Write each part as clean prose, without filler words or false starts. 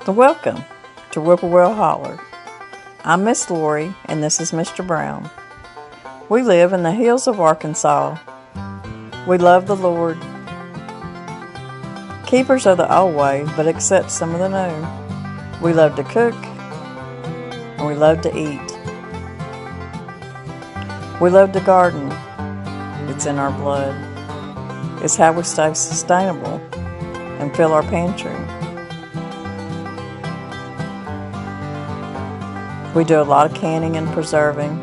Welcome to Whippoorwill Holler. I'm Miss Lori and this is Mr. Brown. We live in the hills of Arkansas. We love the Lord. Keepers of the old way, but accept some of the new. We love to cook and we love to eat. We love to garden. It's in our blood. It's how we stay sustainable and fill our pantry. We do a lot of canning and preserving.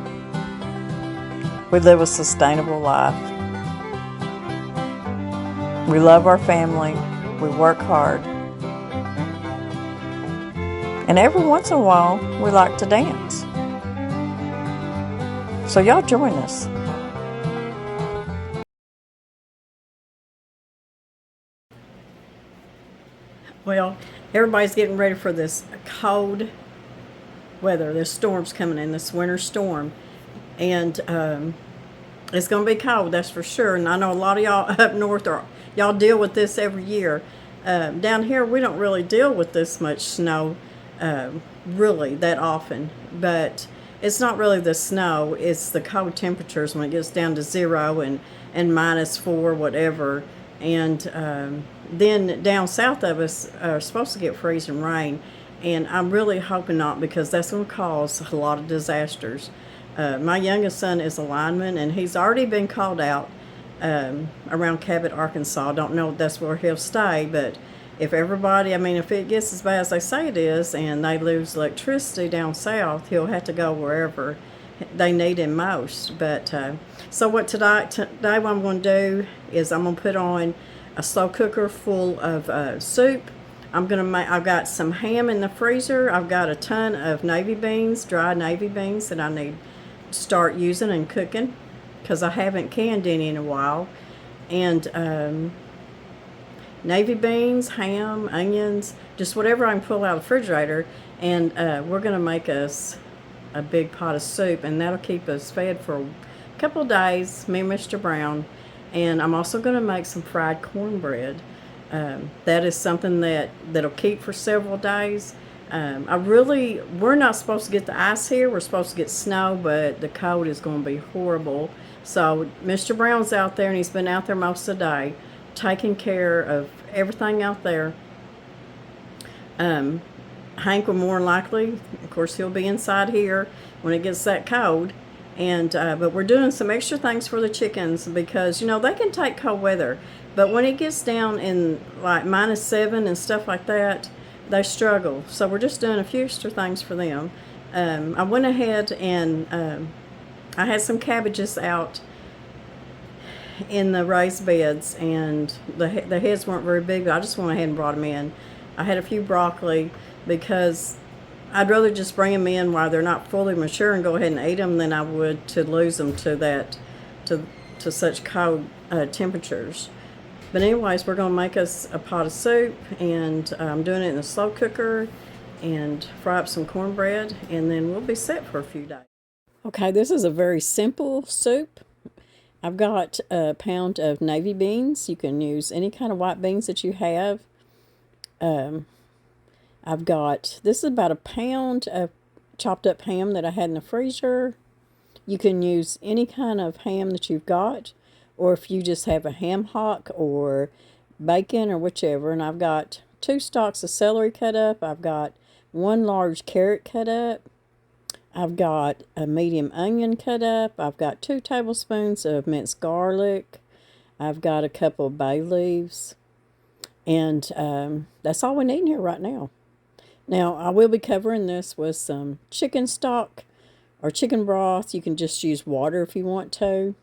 We live a sustainable life. We love our family. We work hard. And every once in a while, we like to dance. So y'all join us. Well, everybody's getting ready for this cold weather. This storm's coming in, this winter storm. And it's going to be cold, that's for sure. And I know a lot of y'all up north, y'all deal with this every year. Down here, we don't really deal with this much snow really that often. But it's not really the snow, it's the cold temperatures when it gets down to 0 and -4, whatever. And then down south of us are supposed to get freezing rain. And I'm really hoping not, because that's going to cause a lot of disasters. My youngest son is a lineman, and he's already been called out around Cabot, Arkansas. I don't know if that's where he'll stay, but if everybody, if it gets as bad as they say it is, and they lose electricity down south, he'll have to go wherever they need him most. But so today what I'm going to do is I'm going to put on a slow cooker full of soup. I've got some ham in the freezer. I've got a ton of navy beans, dry navy beans that I need to start using and cooking, because I haven't canned any in a while. And navy beans, ham, onions, just whatever I can pull out of the refrigerator. And we're going to make us a big pot of soup, and that'll keep us fed for a couple of days, me and Mr. Brown. And I'm also going to make some fried cornbread. That is something that'll keep for several days. We're not supposed to get the ice here. We're supposed to get snow, but the cold is going to be horrible. So Mr. Brown's out there, and he's been out there most of the day, taking care of everything out there. Hank will more than likely, of course, he'll be inside here when it gets that cold. And but we're doing some extra things for the chickens, because they can take cold weather, but when it gets down in -7 and stuff like that, they struggle. So we're just doing a few extra things for them. I went ahead and I had some cabbages out in the raised beds, and the heads weren't very big, but I just went ahead and brought them in. I had a few broccoli, because I'd rather just bring them in while they're not fully mature and go ahead and eat them than I would to lose them to such cold temperatures. But anyways, we're going to make us a pot of soup, and I'm doing it in a slow cooker, and fry up some cornbread, and then we'll be set for a few days. Okay, this is a very simple soup. I've got a pound of navy beans. You can use any kind of white beans that you have. This is about a pound of chopped up ham that I had in the freezer. You can use any kind of ham that you've got, or if you just have a ham hock or bacon or whichever. And I've got 2 stalks of celery cut up. I've got 1 large carrot cut up. I've got a medium onion cut up. I've got 2 tablespoons of minced garlic. I've got a couple of bay leaves. And that's all we need in here right now. Now, I will be covering this with some chicken stock or chicken broth. You can just use water if you want to.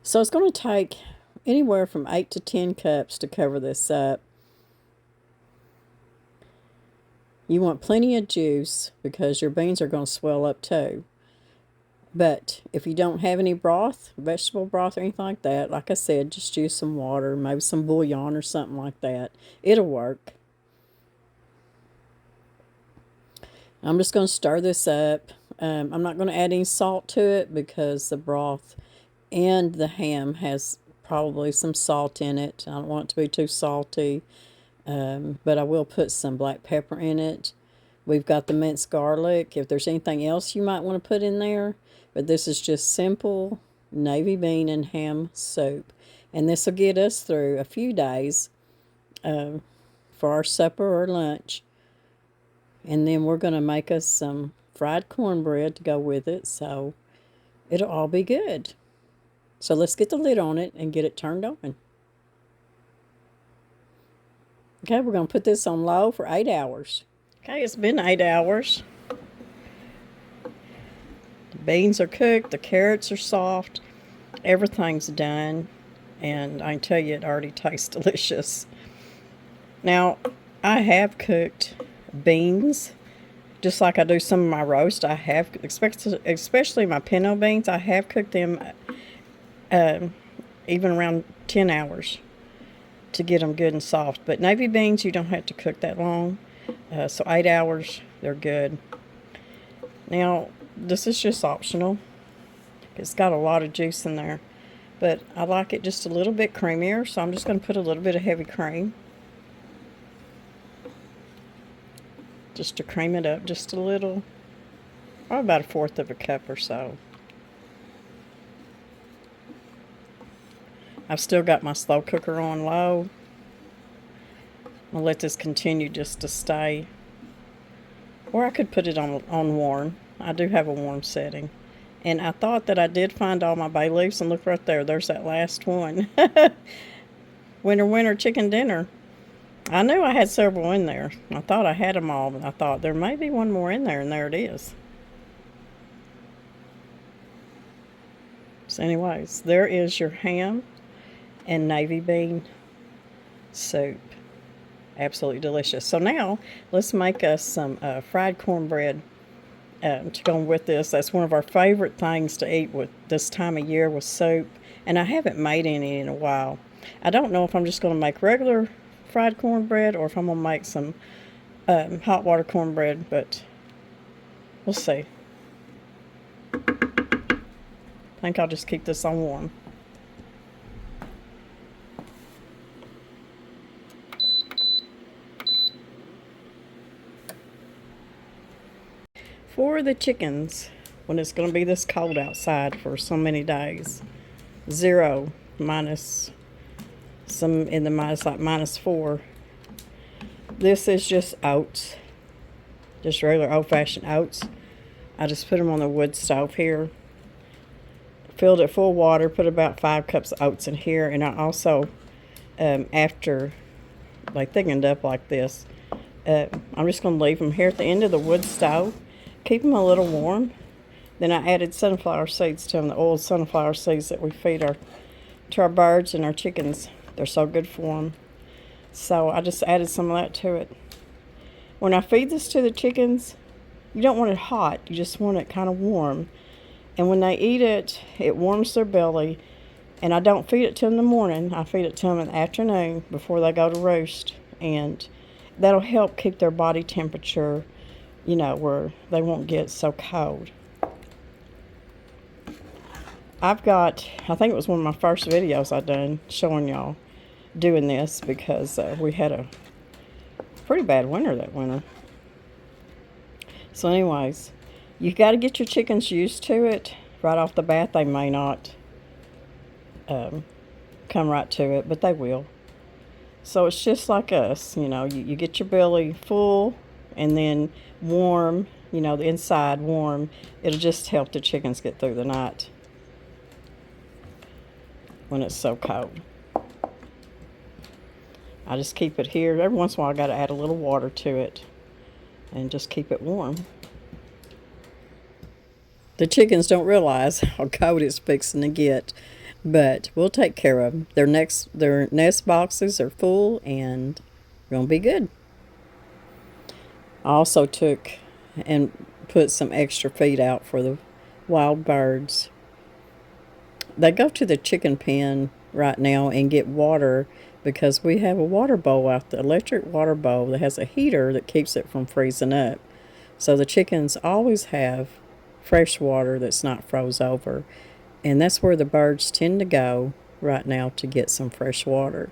So it's going to take anywhere from 8 to 10 cups to cover this up. You want plenty of juice, because your beans are going to swell up too. But if you don't have any broth, vegetable broth or anything like that, like I said, just use some water, maybe some bouillon or something like that. It'll work. I'm just going to stir this up. I'm not going to add any salt to it, because the broth and the ham has probably some salt in it. I don't want it to be too salty, but I will put some black pepper in it. We've got the minced garlic. If there's anything else you might want to put in there, but this is just simple navy bean and ham soup. And this will get us through a few days for our supper or lunch. And then we're going to make us some fried cornbread to go with it, so it'll all be good. So let's get the lid on it and get it turned on. Okay, we're going to put this on low for 8 hours. Okay, it's been 8 hours. The beans are cooked, the carrots are soft, everything's done, and I can tell you it already tastes delicious. Now, I have cooked beans just like I do some of my roast. I have, especially my pinto beans, I have cooked them even around 10 hours to get them good and soft. But navy beans, you don't have to cook that long. So 8 hours, they're good. Now, this is just optional. It's got a lot of juice in there. But I like it just a little bit creamier, so I'm just going to put a little bit of heavy cream. Just to cream it up just a little. Probably about 1/4 of a cup or so. I've still got my slow cooker on low. I'll let this continue just to stay. Or I could put it on warm. I do have a warm setting. And I thought that I did find all my bay leaves, and look right there, there's that last one. Winter, winter chicken dinner. I knew I had several in there. I thought I had them all, but I thought there may be one more in there, and there it is. So anyways, there is your ham and navy bean soup. Absolutely delicious. So now, let's make us some fried cornbread to go with this. That's one of our favorite things to eat with this time of year with soup. And I haven't made any in a while. I don't know if I'm just going to make regular fried cornbread or if I'm going to make some hot water cornbread, but we'll see. I think I'll just keep this on warm. For the chickens, when it's going to be this cold outside for so many days, 0, minus, some in the minus, like -4. This is just oats, just regular old-fashioned oats. I just put them on the wood stove here, filled it full of water, put about 5 cups of oats in here, and I also, after they thickened up like this, I'm just going to leave them here at the end of the wood stove. Keep them a little warm. Then I added sunflower seeds to them, the oiled sunflower seeds that we feed to our birds and our chickens. They're so good for them. So I just added some of that to it. When I feed this to the chickens, you don't want it hot. You just want it kind of warm. And when they eat it, it warms their belly. And I don't feed it to them in the morning. I feed it to them in the afternoon before they go to roost. And that'll help keep their body temperature, you know, where they won't get so cold. I've got, I think it was one of my first videos I done showing y'all doing this because we had a pretty bad winter that winter. So anyways, you got to get your chickens used to it. Right off the bat, they may not come right to it, but they will. So it's just like us, you know, you get your belly full and then warm, you know, the inside warm. It'll just help the chickens get through the night when it's so cold. I just keep it here. Every once in a while I got to add a little water to it and just keep it warm. The chickens don't realize how cold it's fixing to get, but we'll take care of them. Their nest boxes are full and going to be good. I also took and put some extra feed out for the wild birds. They go to the chicken pen right now and get water because we have a water bowl out there, electric water bowl that has a heater that keeps it from freezing up. So the chickens always have fresh water that's not froze over. And that's where the birds tend to go right now to get some fresh water.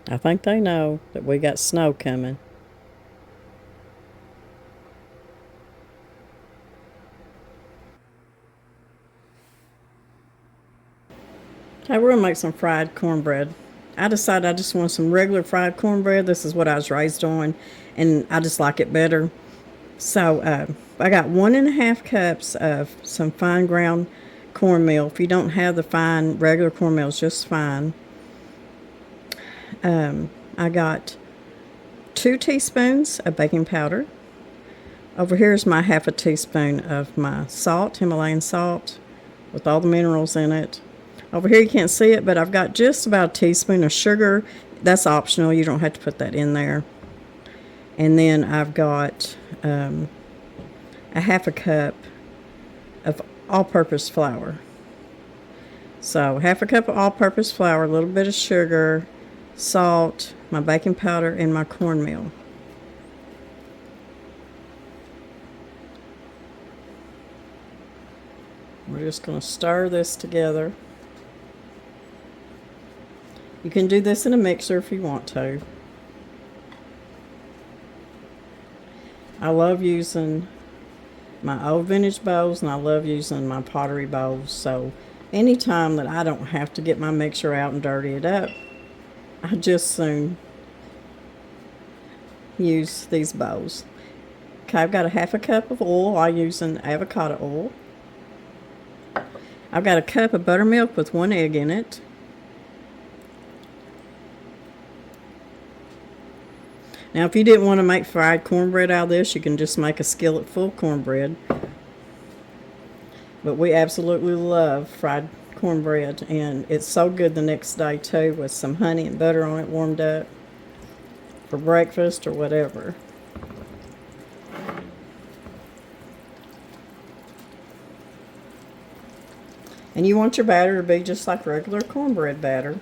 I think they know that we got snow coming. Okay, we're gonna make some fried cornbread. I decided I just want some regular fried cornbread. This is what I was raised on, and I just like it better. So I got 1.5 cups of some fine ground cornmeal. If you don't have the fine regular cornmeal, it's just fine. I got 2 teaspoons of baking powder. Over here is my 1/2 teaspoon of my salt, Himalayan salt, with all the minerals in it. Over here you can't see it, but I've got just about a teaspoon of sugar. That's optional. You don't have to put that in there. And then I've got a 1/2 cup of all-purpose flour. So 1/2 cup of all-purpose flour, a little bit of sugar, salt, my baking powder, and my cornmeal. We're just going to stir this together. You can do this in a mixer if you want to. I love using my old vintage bowls, and I love using my pottery bowls. So anytime that I don't have to get my mixer out and dirty it up, I just soon use these bowls. Okay, I've got a 1/2 cup of oil. I'm using avocado oil. I've got a cup of buttermilk with 1 egg in it. Now, if you didn't want to make fried cornbread out of this, you can just make a skillet full of cornbread. But we absolutely love fried cornbread, and it's so good the next day too, with some honey and butter on it warmed up for breakfast or whatever. And you want your batter to be just like regular cornbread batter.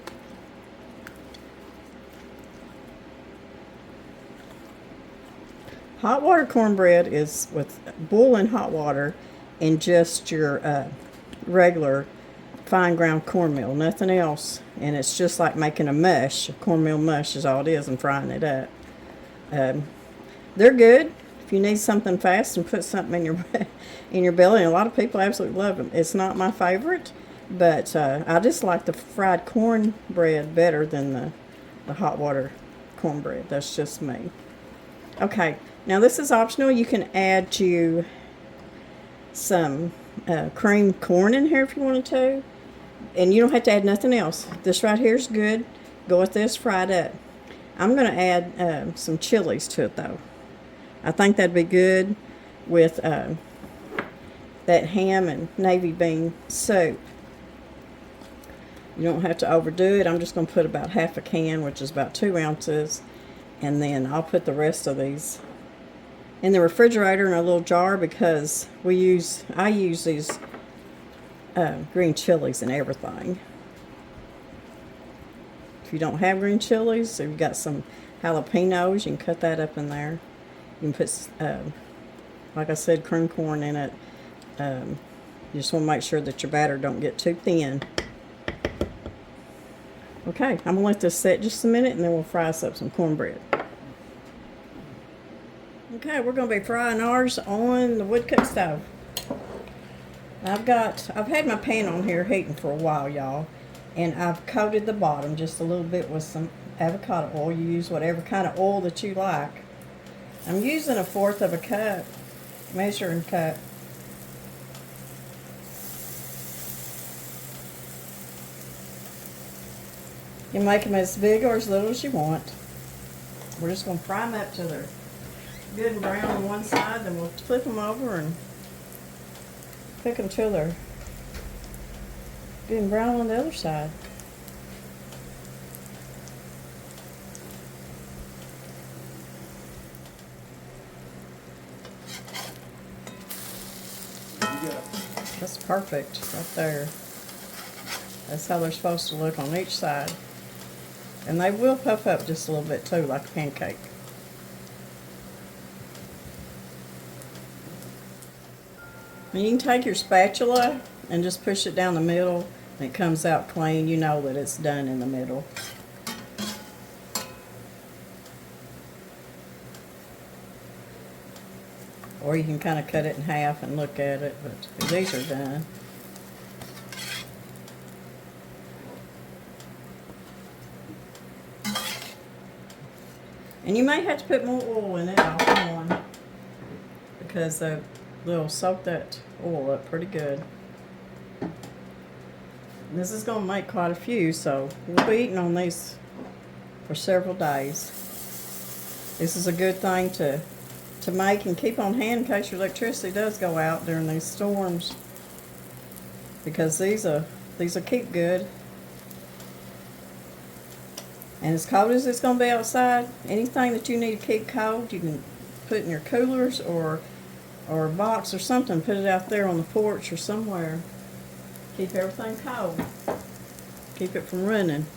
Hot water cornbread is with boiling hot water and just your regular fine ground cornmeal, nothing else. And it's just like making a mush. A cornmeal mush is all it is, and frying it up. They're good if you need something fast and put something in your belly. And a lot of people absolutely love them. It's not my favorite, but I just like the fried cornbread better than the hot water cornbread. That's just me. Okay, now this is optional. You can add you some creamed corn in here if you wanted to. And you don't have to add nothing else. This right here is good. Go with this fried up. I'm going to add some chilies to it though. I think that'd be good with that ham and navy bean soup. You don't have to overdo it. I'm just going to put about 1/2 can, which is about 2 ounces. And then I'll put the rest of these in the refrigerator in a little jar, because I use these green chilies and everything. If you don't have green chilies, if you've got some jalapenos, you can cut that up in there. You can put, like I said, cream corn in it. You just want to make sure that your batter don't get too thin. Okay, I'm going to let this set just a minute, and then we'll fry us up some cornbread. Okay, we're going to be frying ours on the wood cook stove. I've had my pan on here heating for a while, y'all, and I've coated the bottom just a little bit with some avocado oil. You use whatever kind of oil that you like. I'm using 1/4 of a cup, measuring cup. You can make them as big or as little as you want. We're just going to fry them up till they're good and brown on one side, then we'll flip them over and cook them till they're good and brown on the other side. That's perfect right there. That's how they're supposed to look on each side. And they will puff up just a little bit too, like a pancake. And you can take your spatula and just push it down the middle, and it comes out clean. You know that it's done in the middle. Or you can kind of cut it in half and look at it, but these are done. And you may have to put more oil in it off on, because they'll soak that oil up pretty good. And this is going to make quite a few, so we'll be eating on these for several days. This is a good thing to make and keep on hand in case your electricity does go out during these storms, because these will keep good. And as cold as it's going to be outside, anything that you need to keep cold, you can put in your coolers or a box or something. Put it out there on the porch or somewhere. Keep everything cold. Keep it from running.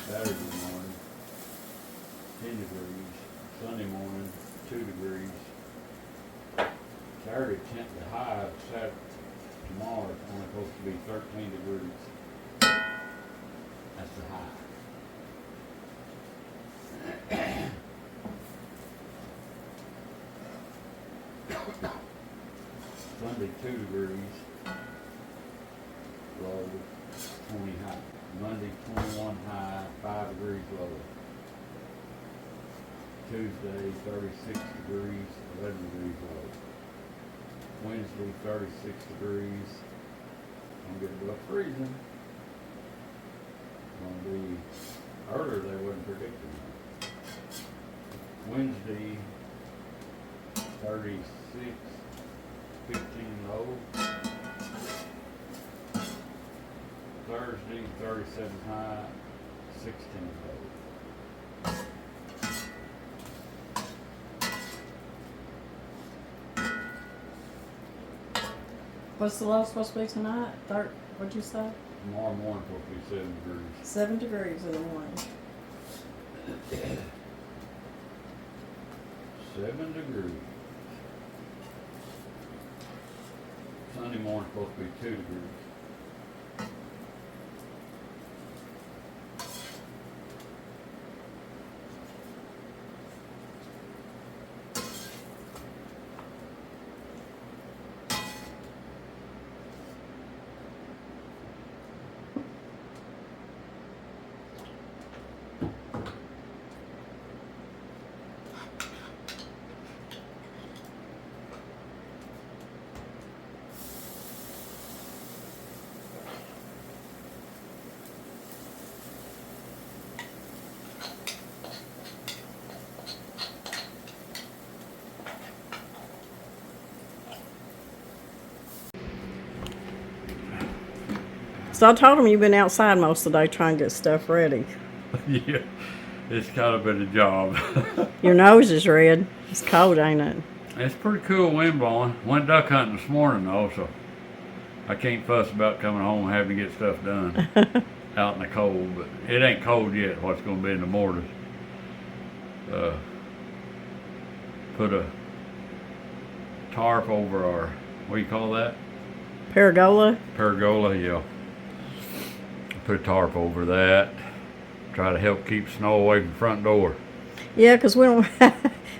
Saturday morning, 10 degrees. Sunday morning, 2 degrees. Saturday, the high. Saturday, tomorrow, it's only supposed to be 13 degrees. That's the high. Sunday, 2 degrees. Low, 20 high. Monday, 21 high, 5 degrees lower. Tuesday, 36 degrees, 11 degrees low. Wednesday, 36 degrees. Gonna get above freezing. Gonna be earlier, they wasn't predicting that. Wednesday, 36, 15 low. Thursday, 37 high, 16 low. What's the low supposed to be tonight? What'd you say? Tomorrow morning supposed to be 7 degrees. 7 degrees in the morning. 7 degrees. Sunday morning supposed to be 2 degrees. So I told him you've been outside most of the day trying to get stuff ready. Yeah, it's kind of been a job. Your nose is red. It's cold, ain't it? It's pretty cool wind blowing. Went duck hunting this morning though, so I can't fuss about coming home and having to get stuff done out in the cold. But it ain't cold yet. What's going to be in the morning? Put a tarp over our, what do you call that? Pergola? Pergola, yeah. Put a tarp over that. Try to help keep snow away from the front door. Yeah, because we don't.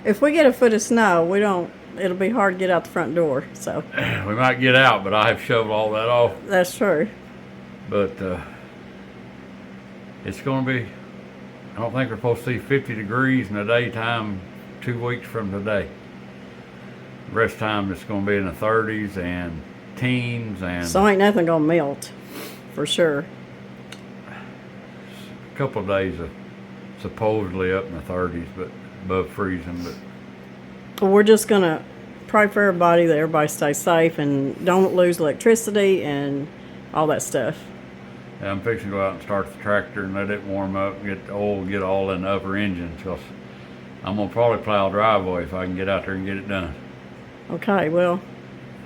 If we get a foot of snow, we don't. It'll be hard to get out the front door. So we might get out, but I have shoveled all that off. That's true. But it's going to be. I don't think we're supposed to see 50 degrees in the daytime 2 weeks from today. The rest of the time it's going to be in the 30s and teens, and So ain't nothing gonna melt, for sure. a couple of days of supposedly up in the 30s, but above freezing. But We're just gonna pray for everybody, that everybody stays safe and don't lose electricity and all that stuff. Yeah, I'm fixing to go out and start the tractor and let it warm up, get the oil, get all in the upper engine. Because I'm going to probably plow a driveway if I can get out there and get it done. Okay, well,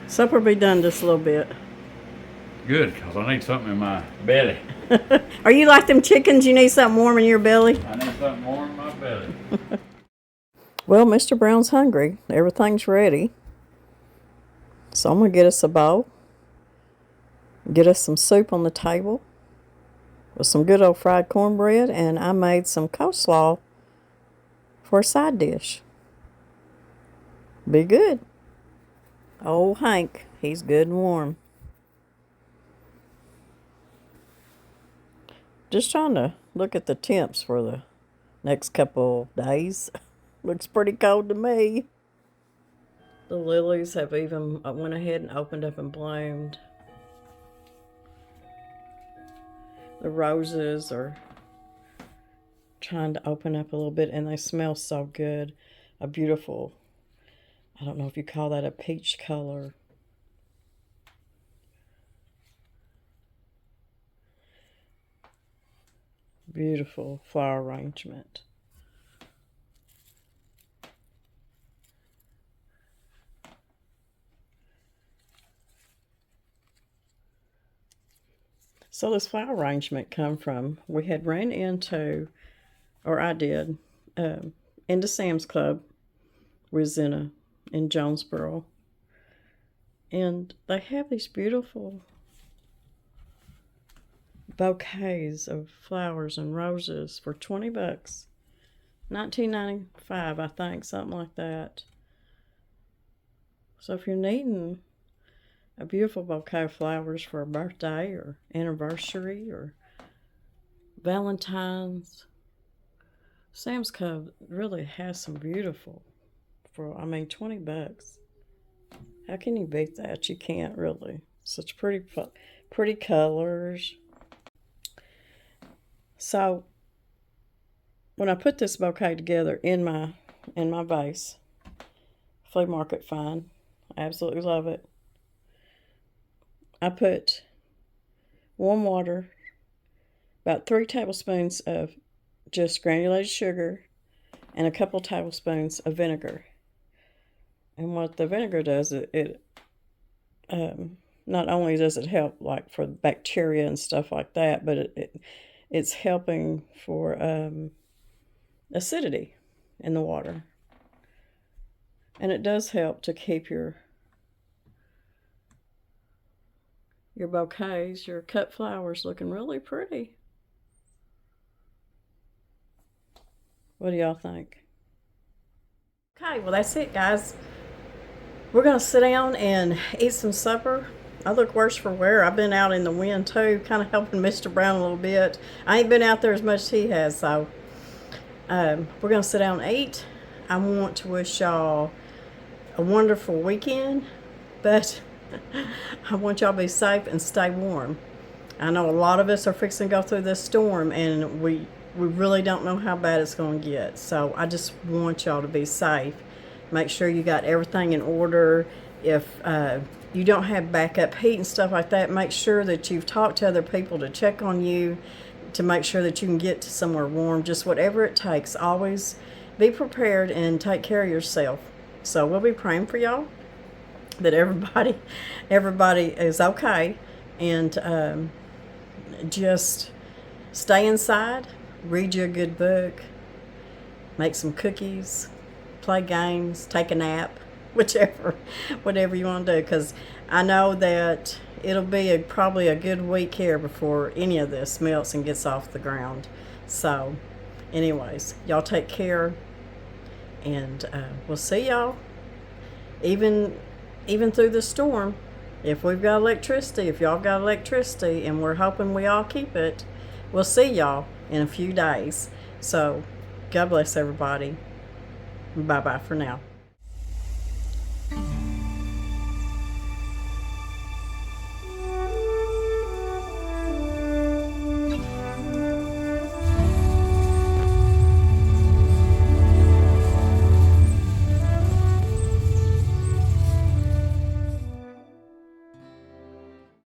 supper will be done just a little bit. Good, because I need something in my belly. Are you like them chickens? You need something warm in your belly? I need something warm in my belly. Well, Mr. Brown's hungry. Everything's ready. So I'm going to get us a bowl. Get us some soup on the table with some good old fried cornbread. And I made some coleslaw for a side dish. Be good. Old Hank, he's good and warm. Just trying to look at the temps for the next couple days. Looks pretty cold to me. The lilies have even went ahead and opened up and bloomed. The roses are trying to open up a little bit, and they smell so good. A beautiful, I don't know if you call that a peach color. Beautiful flower arrangement. So this flower arrangement come from, we had ran into, or I did, into Sam's Club. We was in Jonesboro. And they have these beautiful bouquets of flowers and roses for $20. $19.95, I think, something like that. So if you're needing a beautiful bouquet of flowers for a birthday or anniversary or Valentine's, Sam's Club really has some beautiful, for, I mean, $20. How can you beat that? You can't really. Such pretty colors. So when I put this bouquet together in my vase, flea market find, I absolutely love it. I put warm water, about 3 tablespoons of just granulated sugar, and a couple tablespoons of vinegar. And what the vinegar does, it not only does it help like for bacteria and stuff like that, but it's helping for acidity in the water. And it does help to keep your bouquets, your cut flowers looking really pretty. What do y'all think? Okay, well that's it, guys. We're going to sit down and eat some supper. I look worse for wear. I've been out in the wind too, kind of helping Mr. Brown a little bit. I ain't been out there as much as he has, so we're going to sit down and eat. I want to wish y'all a wonderful weekend, but I want y'all to be safe and stay warm. I know a lot of us are fixing to go through this storm, and we really don't know how bad it's going to get. So I just want y'all to be safe. Make sure you got everything in order. If you don't have backup heat and stuff like that, make sure that you've talked to other people to check on you, to make sure that you can get to somewhere warm. Just whatever it takes. Always be prepared and take care of yourself. So we'll be praying for y'all, that everybody is okay, and just stay inside, read you a good book, make some cookies, play games, take a nap, whatever you want to do, because I know that it'll be probably a good week here before any of this melts and gets off the ground. So anyways, y'all take care, and we'll see y'all even through the storm. If we've got electricity, if y'all got electricity, and we're hoping we all keep it, we'll see y'all in a few days. So God bless everybody. Bye-bye for now.